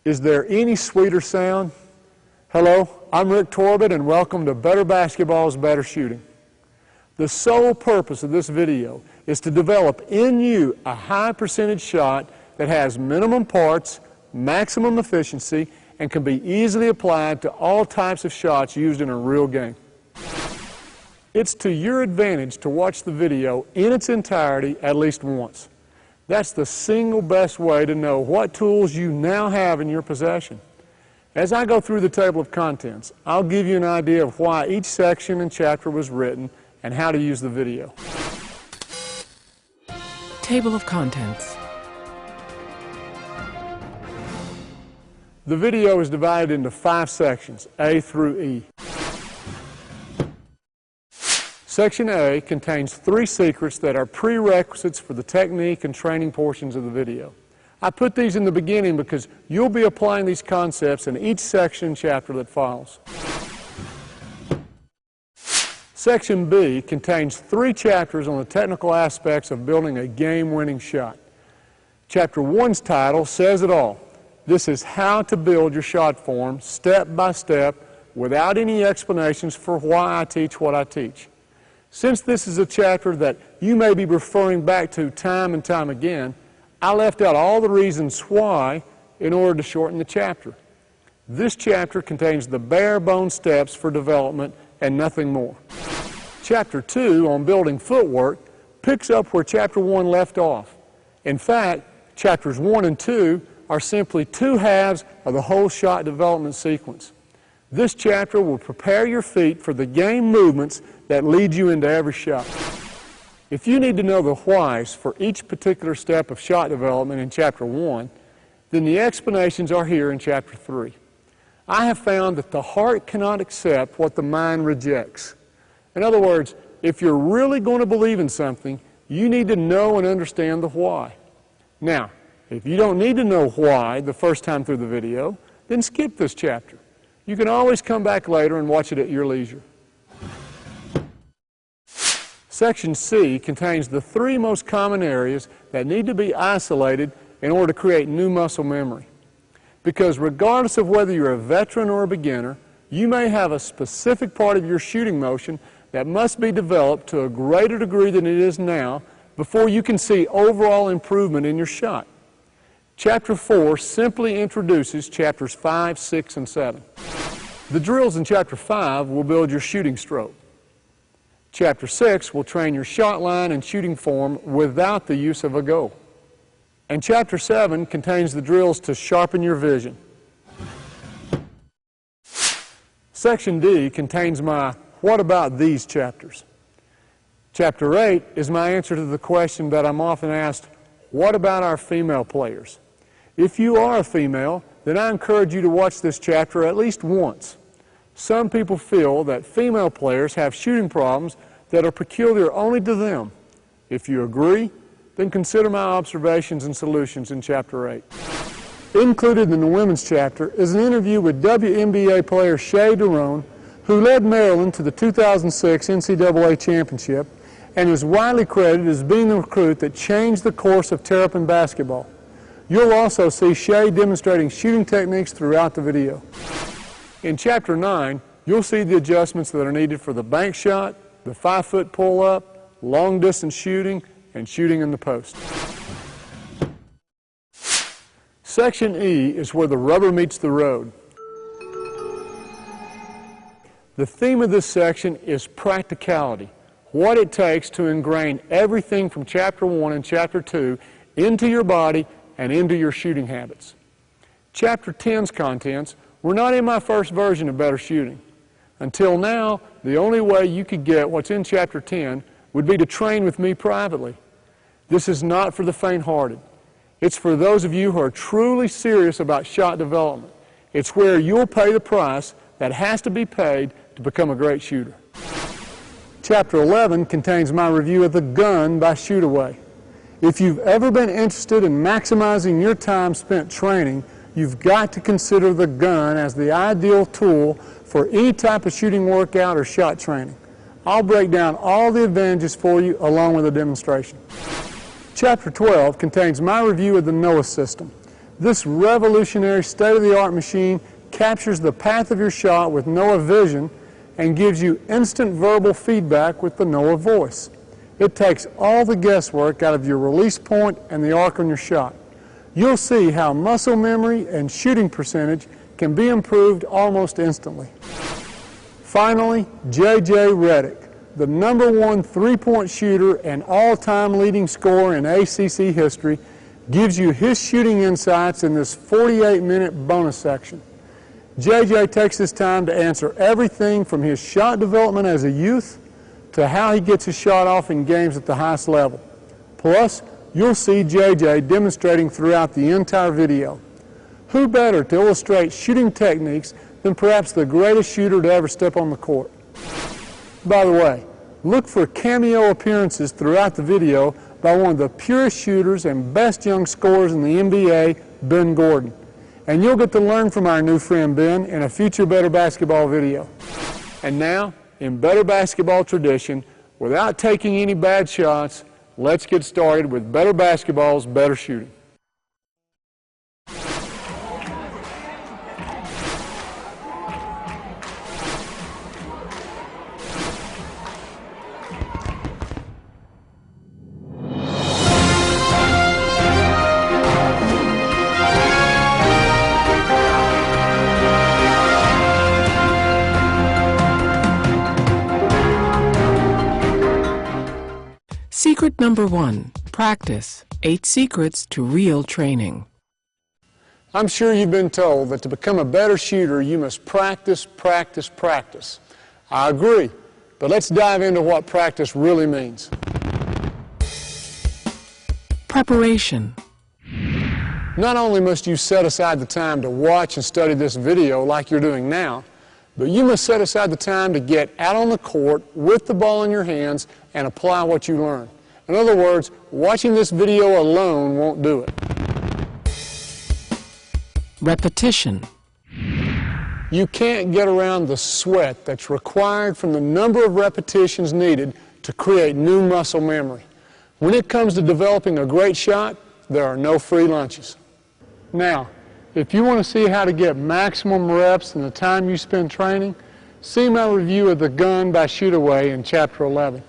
Is there any sweeter sound? Hello, I'm Rick Torbett and welcome to Better Basketball's Better Shooting. The sole purpose of this video is to develop in you a high percentage shot that has minimum parts, maximum efficiency, and can be easily applied to all types of shots used in a real game. It's to your advantage to watch the video in its entirety at least once. That's the single best way to know what tools you now have in your possession. As I go through the table of contents, I'll give you an idea of why each section and chapter was written and how to use the video. Table of contents. The video is divided into 5 sections, A through E. Section A contains 3 secrets that are prerequisites for the technique and training portions of the video. I put these in the beginning because you'll be applying these concepts in each section and chapter that follows. Section B contains 3 chapters on the technical aspects of building a game-winning shot. Chapter 1's title says it all. This is how to build your shot form step by step without any explanations for why I teach what I teach. Since this is a chapter that you may be referring back to time and time again, I left out all the reasons why in order to shorten the chapter. This chapter contains the bare bones steps for development and nothing more. Chapter 2 on building footwork picks up where Chapter 1 left off. In fact, Chapters 1 and 2 are simply 2 halves of the whole shot development sequence. This chapter will prepare your feet for the game movements that lead you into every shot. If you need to know the whys for each particular step of shot development in Chapter 1, then the explanations are here in Chapter 3. I have found that the heart cannot accept what the mind rejects. In other words, if you're really going to believe in something, you need to know and understand the why. Now, if you don't need to know why the first time through the video, then skip this chapter. You can always come back later and watch it at your leisure. Section C contains the 3 most common areas that need to be isolated in order to create new muscle memory. Because regardless of whether you're a veteran or a beginner, you may have a specific part of your shooting motion that must be developed to a greater degree than it is now before you can see overall improvement in your shot. Chapter 4 simply introduces Chapters 5, 6, and 7. The drills in Chapter 5 will build your shooting stroke. Chapter 6 will train your shot line and shooting form without the use of a goal. And Chapter 7 contains the drills to sharpen your vision. Section D contains my "What about these" chapters. Chapter 8 is my answer to the question that I'm often asked, what about our female players? If you are a female, then I encourage you to watch this chapter at least once. Some people feel that female players have shooting problems that are peculiar only to them. If you agree, then consider my observations and solutions in Chapter 8. Included in the women's chapter is an interview with WNBA player Shea Dorone, who led Maryland to the 2006 NCAA championship and is widely credited as being the recruit that changed the course of Terrapin basketball. You'll also see Shea demonstrating shooting techniques throughout the video. In Chapter 9, you'll see the adjustments that are needed for the bank shot, the 5-foot pull-up, long-distance shooting, and shooting in the post. Section E is where the rubber meets the road. The theme of this section is practicality, what it takes to ingrain everything from Chapter 1 and Chapter 2 into your body and into your shooting habits. Chapter 10's contents were not in my first version of Better Shooting. Until now, the only way you could get what's in Chapter 10 would be to train with me privately. This is not for the faint-hearted. It's for those of you who are truly serious about shot development. It's where you'll pay the price that has to be paid to become a great shooter. Chapter 11 contains my review of the gun by Shoot Away. If you've ever been interested in maximizing your time spent training, you've got to consider the gun as the ideal tool for any type of shooting workout or shot training. I'll break down all the advantages for you along with a demonstration. Chapter 12 contains my review of the NOAA system. This revolutionary state-of-the-art machine captures the path of your shot with NOAA Vision and gives you instant verbal feedback with the NOAA Voice. It takes all the guesswork out of your release point and the arc on your shot. You'll see how muscle memory and shooting percentage can be improved almost instantly. Finally, J.J. Redick, the #1 three-point shooter and all-time leading scorer in ACC history, gives you his shooting insights in this 48-minute bonus section. J.J. takes his time to answer everything from his shot development as a youth to how he gets his shot off in games at the highest level. Plus, you'll see J.J. demonstrating throughout the entire video. Who better to illustrate shooting techniques than perhaps the greatest shooter to ever step on the court? By the way, look for cameo appearances throughout the video by one of the purest shooters and best young scorers in the NBA, Ben Gordon. And you'll get to learn from our new friend Ben in a future Better Basketball video. And now, in Better Basketball tradition, without taking any bad shots, let's get started with Better Basketball's Better Shooting. Secret number 1. Practice. 8 secrets to real training. I'm sure you've been told that to become a better shooter, you must practice, practice, practice. I agree, but let's dive into what practice really means. Preparation. Not only must you set aside the time to watch and study this video like you're doing now, but you must set aside the time to get out on the court with the ball in your hands and apply what you learn. In other words, watching this video alone won't do it. Repetition. You can't get around the sweat that's required from the number of repetitions needed to create new muscle memory. When it comes to developing a great shot, there are no free lunches. Now, if you want to see how to get maximum reps in the time you spend training, see my review of The Gun by Shootaway in Chapter 11.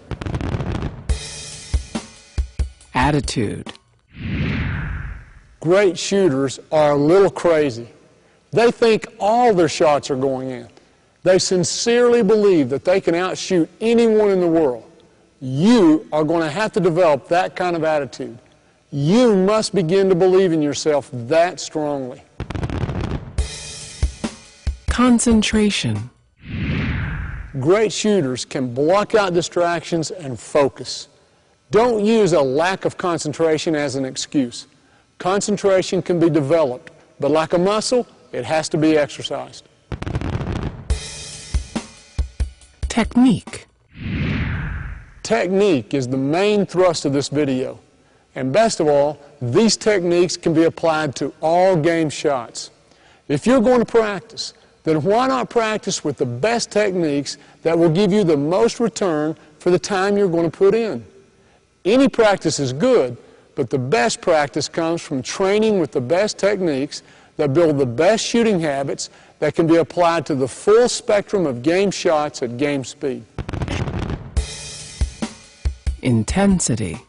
Attitude. Great shooters are a little crazy. They think all their shots are going in. They sincerely believe that they can outshoot anyone in the world. You are going to have to develop that kind of attitude. You must begin to believe in yourself that strongly. Concentration. Great shooters can block out distractions and focus. Don't use a lack of concentration as an excuse. Concentration can be developed, but like a muscle, it has to be exercised. Technique. Technique is the main thrust of this video. And best of all, these techniques can be applied to all game shots. If you're going to practice, then why not practice with the best techniques that will give you the most return for the time you're going to put in? Any practice is good, but the best practice comes from training with the best techniques that build the best shooting habits that can be applied to the full spectrum of game shots at game speed. Intensity.